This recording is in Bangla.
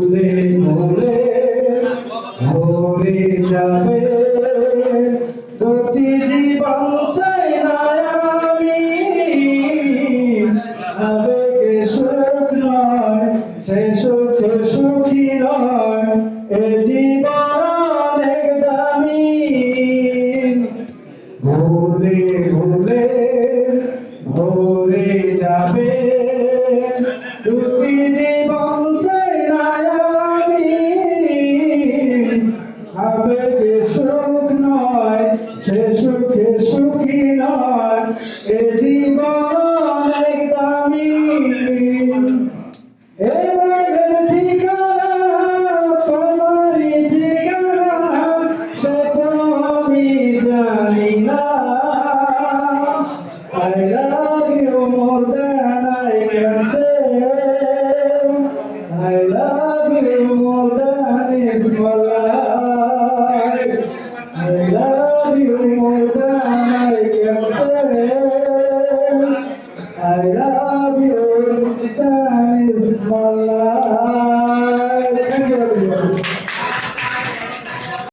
ভুলে ভুলে ভরে যাবে দুটি জীবন চাই না আমি আবেগে সুখ নয় সে সুখে সুখী নয় এ জীবন অনেক দামি ভুলে ভুলে ভরে যাবে দুটি জীবন চাই না আমি আবেগে সুখ নয় সে সুখে সুখী নয় এ জীবন অনেক দামি এবারের ঠিকানা তোমারই ঠিকানা সে তো আমি জানি না I love you more than I can say. I love you more than is my life. I love you more than I can say. I love